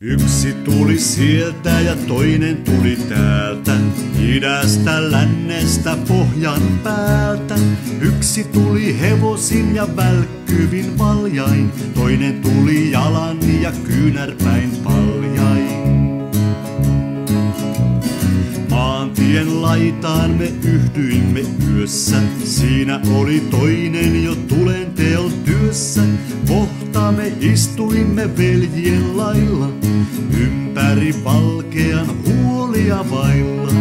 Yksi tuli sieltä ja toinen tuli täältä, idästä, lännestä, pohjan päältä. Yksi tuli hevosin ja välkkyvin valjain, toinen tuli jalan ja kyynärpäin paljain. Maantien laitaan me yhdyimme yössä, siinä oli toinen jo tulenteon työssä. Kohta me istuimme veljien lailla, ympäri valkean huolia vailla.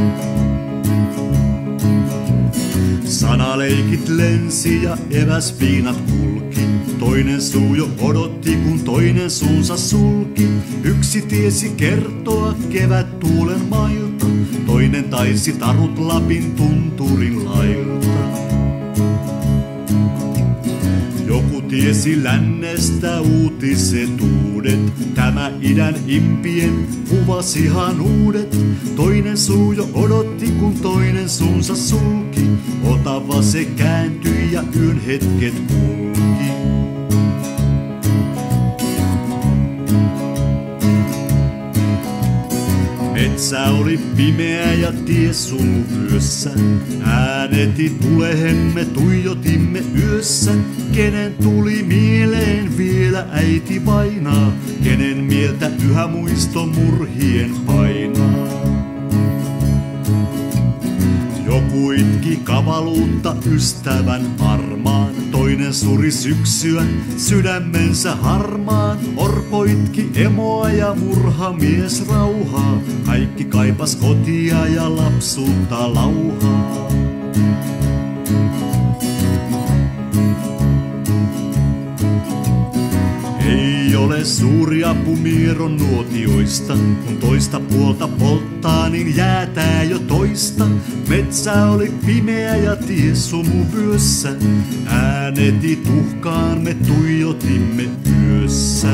Sanaleikit lensi ja eväspiinat kulki, toinen suu jo odotti kun toinen suunsa sulki. Yksi tiesi kertoa kevät tuulen mailta, toinen taisi tarut Lapin tunturin lailta. Joku tiesi lännestä uutisetuudet, tämä idän impien kuvasihan uudet. Toinen suu jo odotti kun toinen suunsa sulki, Otava se kääntyi ja yön hetket kulki. Metsä oli pimeä ja tie sumuvyössä, ääneti tulehemme tuijotimme yössä. Kenen tuli mieleen vielä äiti vainaa, kenen mieltä yhä muisto murhien painaa. Joku itki kavaluutta ystävän armaan, toinen suri syksyä sydämensä harmaan. Orpo itki emoa ja murhamies rauhaa, kaikki kaipas kotia ja lapsuutta lauhaa. Ei ole suuri apu mieron nuotioista, kun toista puolta polttaa, niin jäätää jo toista. Metsä oli pimeä ja tie sumuvyössä, ääneti tuhkaan me tuijotimme yössä.